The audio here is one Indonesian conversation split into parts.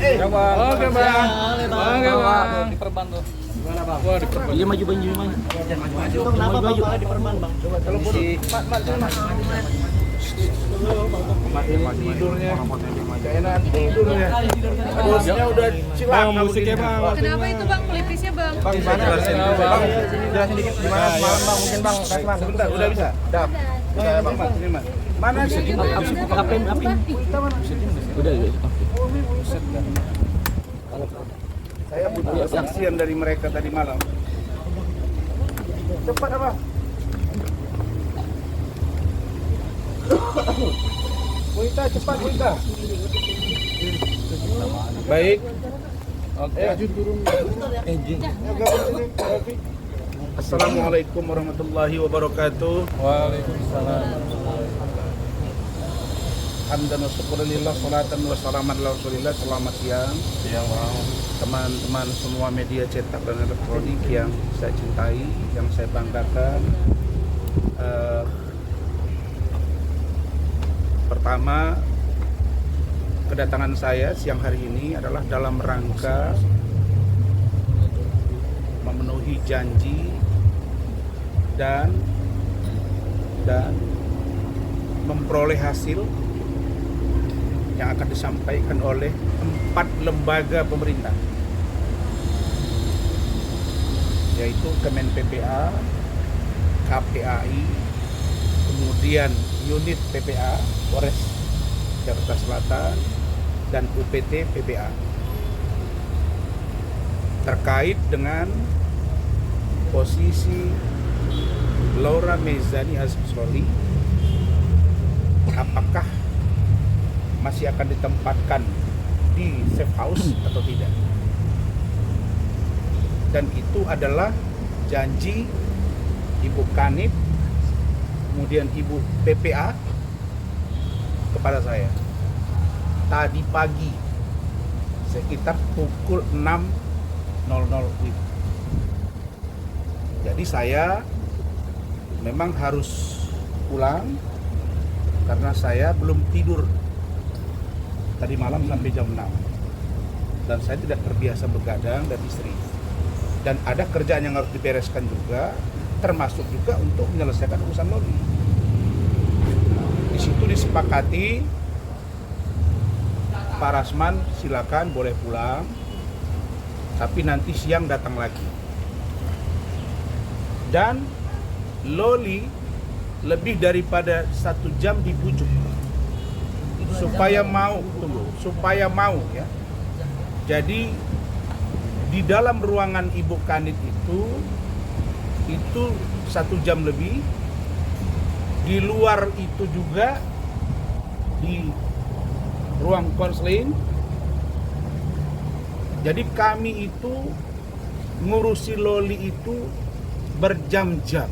Oke bang. Oke bang. Diperban tuh. Gimana bang? Wah diperban. Iya maju maju maju. Maju. Kenapa maju diperban bang? Coba kalau boleh. Mas tidurnya. Gak enak tidurnya. Bosnya udah cilaka. Musiknya bang. Kenapa itu bang pelipisnya bang? Bang gimana? Jelasin dikit gimana semalam bang? Mungkin bang, Kasman. Sebentar, udah bisa? Udah. Udah bang, Mas. Ini Mas. Mana sih? Apin. Udah. Saya butuh kesaksian dari mereka tadi malam. Cepat apa? Wita, cepat Wita. Baik. Oke. Assalamualaikum warahmatullahi wabarakatuh. Waalaikumsalam. Hamdan wa syukurillah, salatan wa salaman ala rasulillah. Selamat siang. Siang bang. Teman-teman semua media cetak dan elektronik yang saya cintai, yang saya banggakan. Pertama, kedatangan saya siang hari ini adalah dalam rangka memenuhi janji dan memperoleh hasil yang akan disampaikan oleh 4 lembaga pemerintah, yaitu Kemen PPA, KPAI, kemudian unit PPA Polres Jakarta Selatan, dan UPT PPA terkait dengan posisi Laura Mezani Azizroli, apakah masih akan ditempatkan di safe house atau tidak. Dan itu adalah janji Ibu Kanit, kemudian Ibu PPA kepada saya tadi pagi sekitar pukul 6.00 WIB. Jadi saya memang harus pulang karena saya belum tidur tadi malam sampai jam 6, dan saya tidak terbiasa begadang dan istri, dan ada kerjaan yang harus dibereskan juga, termasuk juga untuk menyelesaikan urusan lobby. Di situ disepakati Pak Rasman silakan boleh pulang, tapi nanti siang datang lagi. Dan Loli lebih daripada 1 jam dibujuk supaya mau ya. Jadi di dalam ruangan Ibu Kanit itu 1 jam lebih. Di luar itu juga di ruang konseling. Jadi kami itu ngurusi Loli itu berjam-jam,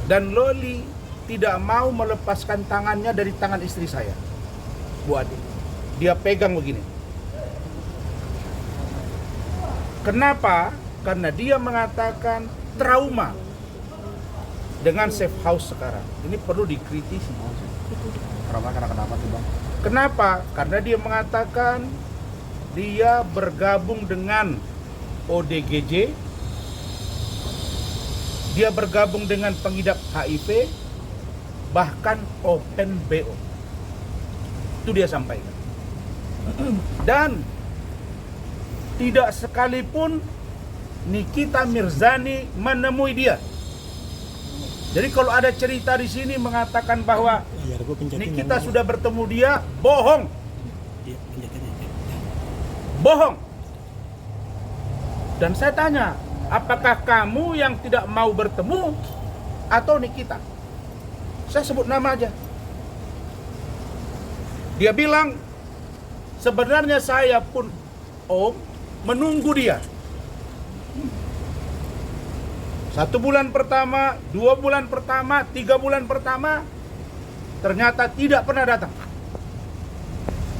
dan Loli tidak mau melepaskan tangannya dari tangan istri saya, Bu Ade. Dia pegang begini. Kenapa? Karena dia mengatakan trauma dengan safe house sekarang. Ini perlu dikritisi. Kenapa tuh bang? Kenapa? Karena dia mengatakan dia bergabung dengan ODGJ, dia bergabung dengan pengidap HIV, bahkan Open BO. Itu dia sampaikan. Dan tidak sekalipun Nikita Mirzani menemui dia. Jadi kalau ada cerita di sini mengatakan bahwa Nikita sudah bertemu dia, bohong. Bohong. Dan saya tanya, apakah kamu yang tidak mau bertemu atau Nikita? Saya sebut nama aja. Dia bilang, sebenarnya saya pun Om menunggu dia. 1 bulan pertama, 2 bulan pertama, 3 bulan pertama, ternyata tidak pernah datang.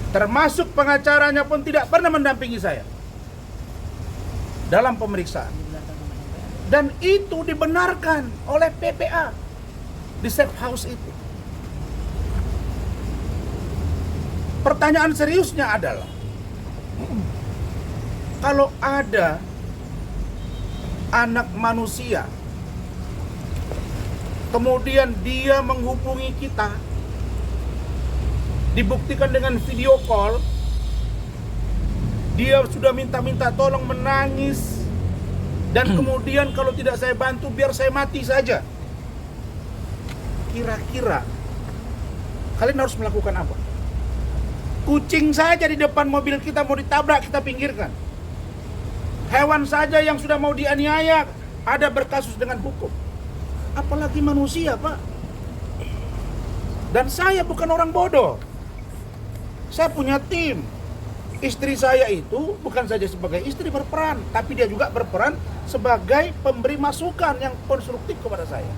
Termasuk pengacaranya pun tidak pernah mendampingi saya dalam pemeriksaan. Dan itu dibenarkan oleh PPA di safe house itu. Pertanyaan seriusnya adalah, Kalau ada anak manusia kemudian dia menghubungi kita, dibuktikan dengan video call, dia sudah minta-minta tolong, menangis, dan kemudian kalau tidak saya bantu biar saya mati saja. Kira-kira kalian harus melakukan apa? Kucing saja di depan mobil kita mau ditabrak, kita pinggirkan. Hewan saja yang sudah mau dianiaya ada berkasus dengan hukum. Apalagi manusia, Pak. Dan saya bukan orang bodoh. Saya punya tim. Istri saya itu bukan saja sebagai istri berperan, tapi dia juga berperan sebagai pemberi masukan yang konstruktif kepada saya.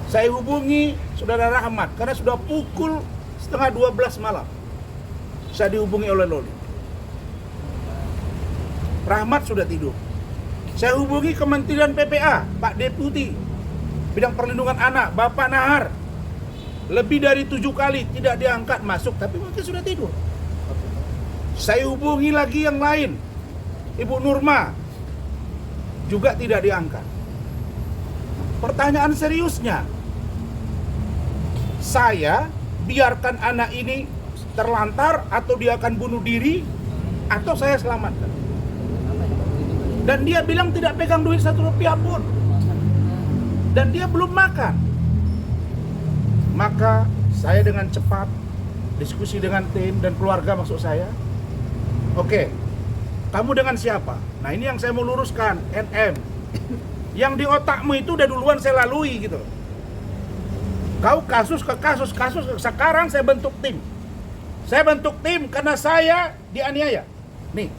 Saya hubungi Saudara Rahmat karena sudah pukul 11:30 malam. Saya dihubungi oleh Loli. Rahmat sudah tidur. Saya hubungi Kementerian PPA, Pak Deputi Bidang Perlindungan Anak, Bapak Nahar. Lebih dari 7 kali tidak diangkat masuk, tapi mungkin sudah tidur. Saya hubungi lagi yang lain, Ibu Nurma, juga tidak diangkat. Pertanyaan seriusnya, saya biarkan anak ini terlantar atau dia akan bunuh diri atau saya selamatkan. Dan dia bilang tidak pegang duit 1 rupiah pun. Dan dia belum makan. Maka saya dengan cepat diskusi dengan tim dan keluarga maksud saya. Oke, kamu dengan siapa? Nah ini yang saya mau luruskan, NM. Yang di otakmu itu udah duluan saya lalui gitu. Kau kasus ke kasus, sekarang saya bentuk tim. Saya bentuk tim karena saya dianiaya. Nih,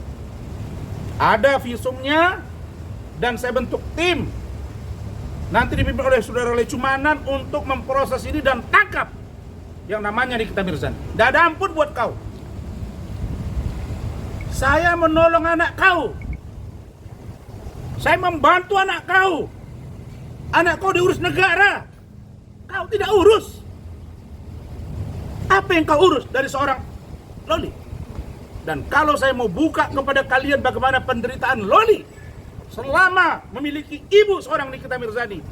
ada visumnya dan saya bentuk tim. Nanti dipimpin oleh Saudara Lecumanan untuk memproses ini dan tangkap yang namanya Nikita Mirzani. Tidak ada ampun buat kau. Saya menolong anak kau. Saya membantu anak kau. Anak kau diurus negara. Kau tidak urus. Apa yang kau urus dari seorang Loli? Dan kalau saya mau buka kepada kalian bagaimana penderitaan Loli selama memiliki ibu seorang Nikita Mirzani,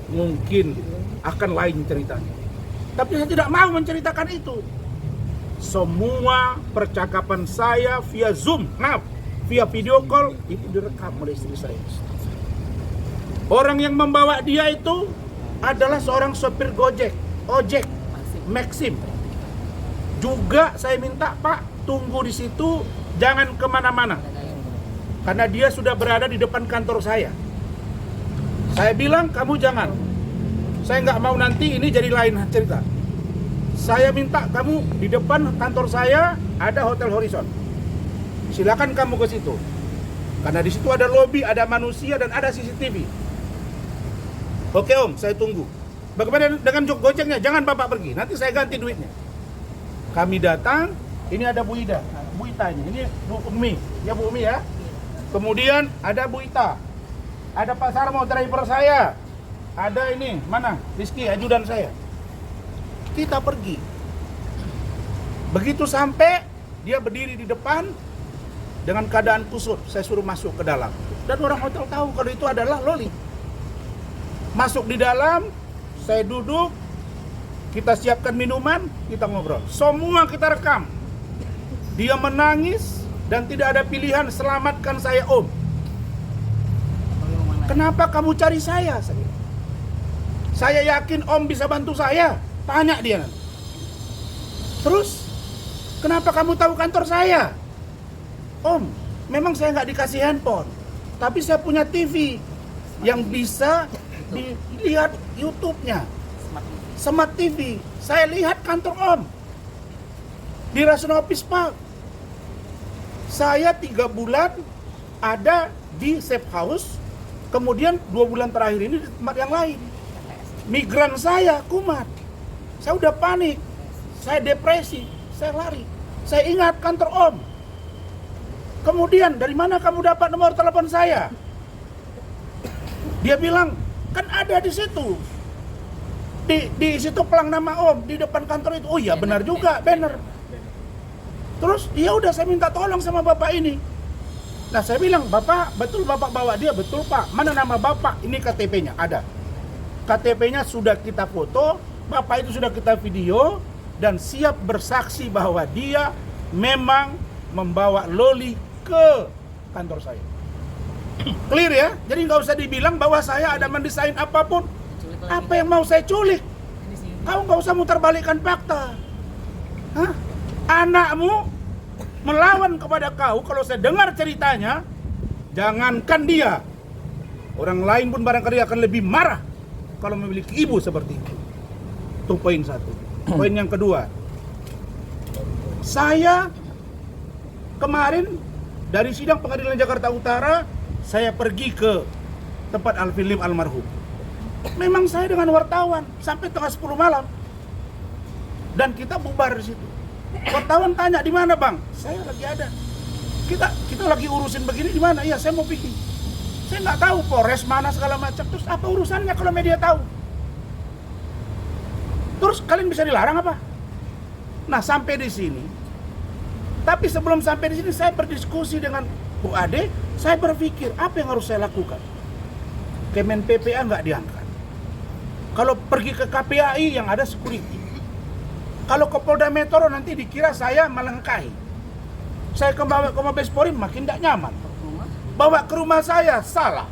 mungkin akan lain ceritanya. Tapi saya tidak mau menceritakan itu. Semua percakapan saya via Zoom, via video call, itu direkam oleh istri saya. Orang yang membawa dia itu adalah seorang sopir ojek, Maxim. Juga saya minta, Pak, tunggu di situ, jangan kemana-mana. Karena dia sudah berada di depan kantor saya. Saya bilang, kamu jangan. Saya nggak mau nanti ini jadi lain cerita. Saya minta kamu di depan kantor saya ada Hotel Horizon. Silakan kamu ke situ. Karena di situ ada lobi, ada manusia dan ada CCTV. Oke Om, saya tunggu. Bagaimana dengan Gojeknya? Jangan Bapak pergi, nanti saya ganti duitnya. Kami datang, ini ada Bu Ida, Bu Itanya, ini Bu Umi, ya Bu Umi ya. Kemudian ada Bu Ita, ada Pak Sarmo driver saya, ada ini mana Rizky ajudan saya. Kita pergi. Begitu sampai dia berdiri di depan dengan keadaan kusut, saya suruh masuk ke dalam. Dan orang hotel tahu kalau itu adalah Loli. Masuk di dalam, saya duduk, kita siapkan minuman, kita ngobrol. Semua kita rekam. Dia menangis dan tidak ada pilihan, selamatkan saya Om. Kenapa kamu cari saya? Saya yakin Om bisa bantu saya. Tanya dia. Terus, kenapa kamu tahu kantor saya? Om, memang saya nggak dikasih handphone, tapi saya punya TV yang bisa dilihat YouTube-nya. Smart TV. Saya lihat kantor Om di Rasuna Office Park. Saya 3 bulan ada di safe house, kemudian 2 bulan terakhir ini di tempat yang lain. Migran saya kumat. Saya udah panik. Saya depresi. Saya lari. Saya ingat kantor Om. Kemudian, dari mana kamu dapat nomor telepon saya? Dia bilang, kan ada di situ. Di situ pelang nama Om, di depan kantor itu. Oh iya benar juga, banner. Terus, ya udah saya minta tolong sama bapak ini. Nah saya bilang, Bapak, betul Bapak bawa dia? Betul Pak. Mana nama Bapak? Ini KTP-nya, ada. KTP-nya sudah kita foto, Bapak itu sudah kita video, dan siap bersaksi bahwa dia memang membawa Loli ke kantor saya. Clear ya? Jadi nggak usah dibilang bahwa saya ada mendesain apapun. Apa yang mau saya culik? Kau nggak usah mutarbalikkan fakta. Hah? Anakmu melawan kepada kau, kalau saya dengar ceritanya, jangankan dia, orang lain pun barangkali akan lebih marah kalau memiliki ibu seperti itu. Itu poin satu. Poin yang kedua, saya kemarin dari sidang pengadilan Jakarta Utara, saya pergi ke tempat Alvin Lim almarhum. Memang saya dengan wartawan sampai tengah 10 malam, dan kita bubar di situ. Wartawan tanya, di mana bang? Saya lagi ada. Kita lagi urusin begini, di mana? Iya, saya mau pergi. Saya nggak tahu Polres mana segala macam. Terus apa urusannya kalau media tahu? Terus kalian bisa dilarang apa? Nah sampai di sini. Tapi sebelum sampai di sini saya berdiskusi dengan Bu Ade. Saya berpikir apa yang harus saya lakukan. Kemen PPA nggak diangkat. Kalau pergi ke KPAI yang ada security. Kalau ke Polda Metro nanti dikira saya melengkahi. Saya bawa ke Mabes Polri makin tidak nyaman. Bawa ke rumah saya salah.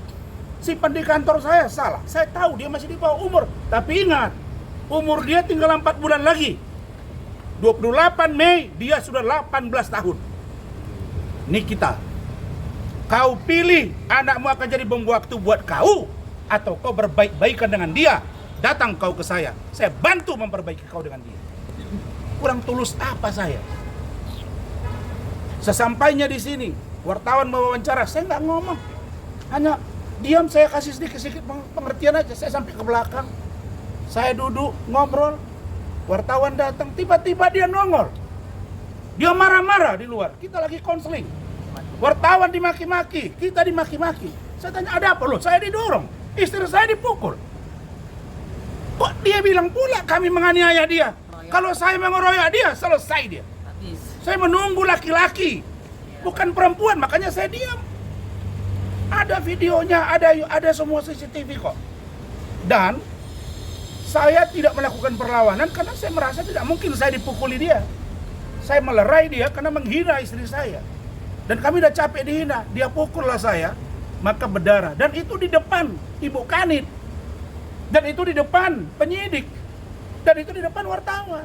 Simpan di kantor saya salah. Saya tahu dia masih di bawah umur. Tapi ingat, umur dia tinggal 4 bulan lagi. 28 Mei dia sudah 18 tahun. Ini kita. Kau pilih anakmu akan jadi bom waktu buat kau, atau kau berbaik-baikan dengan dia. Datang kau ke saya bantu memperbaiki kau dengan dia. Kurang tulus apa saya? Sesampainya di sini, wartawan mewawancara, saya nggak ngomong, hanya diam, saya kasih sedikit pengertian aja. Saya sampai ke belakang, saya duduk ngobrol, wartawan datang, tiba-tiba dia nongol, dia marah-marah di luar. Kita lagi konseling, wartawan dimaki-maki, kita dimaki-maki. Saya tanya, ada apa loh? Saya didorong, istri saya dipukul. Kok dia bilang pula kami menganiaya dia? Kalau saya mengeroyok dia, selesai dia. Saya menunggu laki-laki, bukan perempuan, makanya saya diam. Ada videonya, ada semua CCTV kok. Dan saya tidak melakukan perlawanan karena saya merasa tidak mungkin saya dipukuli dia. Saya melerai dia karena menghina istri saya. Dan kami udah capek dihina, dia pukullah saya, maka berdarah. Dan itu di depan Ibu Kanit. Dan itu di depan penyidik. Dan itu di depan wartawan.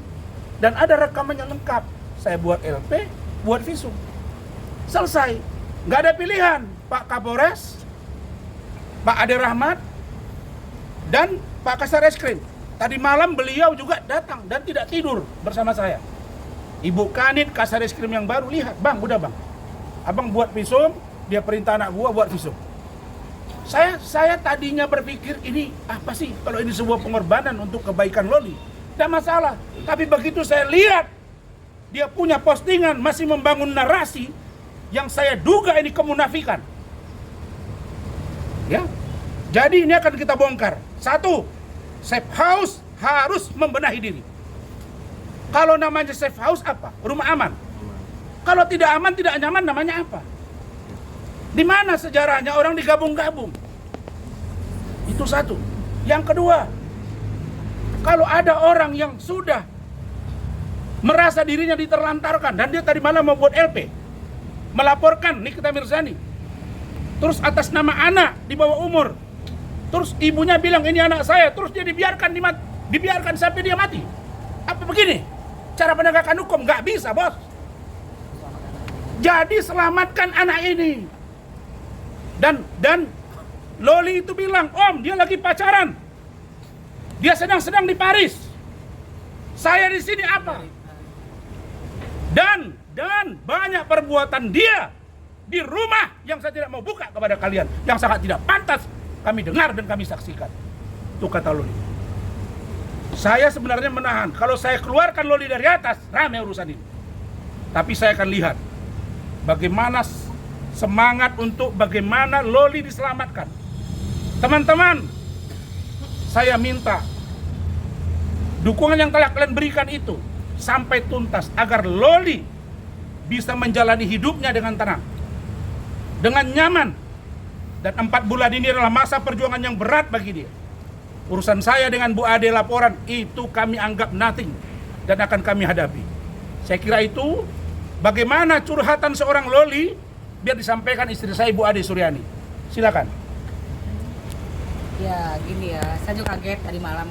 Dan ada rekamannya lengkap. Saya buat LP, buat visum. Selesai. Nggak ada pilihan. Pak Kapolres, Pak Ade Rahmat, dan Pak Kasar Eskrim. Tadi malam beliau juga datang dan tidak tidur bersama saya. Ibu Kanit, Kasar Eskrim yang baru, lihat, bang, udah bang. Abang buat visum, dia perintah anak gua buat visum. Saya tadinya berpikir ini apa sih kalau ini sebuah pengorbanan untuk kebaikan Loli. Tidak masalah. Tapi begitu saya lihat dia punya postingan masih membangun narasi yang saya duga ini kemunafikan. Ya. Jadi ini akan kita bongkar. 1, safe house harus membenahi diri. Kalau namanya safe house apa? Rumah aman. Kalau tidak aman, tidak nyaman, namanya apa? Di mana sejarahnya orang digabung-gabung? Itu 1. Yang kedua, kalau ada orang yang sudah merasa dirinya diterlantarkan dan dia tadi malam mau buat LP, melaporkan Nikita Mirzani, terus atas nama anak di bawah umur, terus ibunya bilang ini anak saya, terus dia dibiarkan sampai dia mati. Apa begini cara penegakan hukum? Nggak bisa, bos. Jadi selamatkan anak ini. Dan Loli itu bilang, Om, dia lagi pacaran. Dia sedang di Paris. Saya di sini apa? Dan banyak perbuatan dia di rumah yang saya tidak mau buka kepada kalian, yang sangat tidak pantas kami dengar dan kami saksikan. Itu kata Loli. Saya sebenarnya menahan. Kalau saya keluarkan Loli dari atas, ramai urusan ini. Tapi saya akan lihat bagaimana semangat untuk bagaimana Loli diselamatkan. Teman-teman, saya minta dukungan yang telah kalian berikan itu sampai tuntas agar Loli bisa menjalani hidupnya dengan tenang. dengan nyaman. Dan 4 bulan ini adalah masa perjuangan yang berat bagi dia. Urusan saya dengan Bu Ade laporan itu kami anggap nothing dan akan kami hadapi. Saya kira itu bagaimana curhatan seorang Loli biar disampaikan istri saya Bu Ade Suryani. Silakan. Ya gini ya, saya juga kaget tadi malam.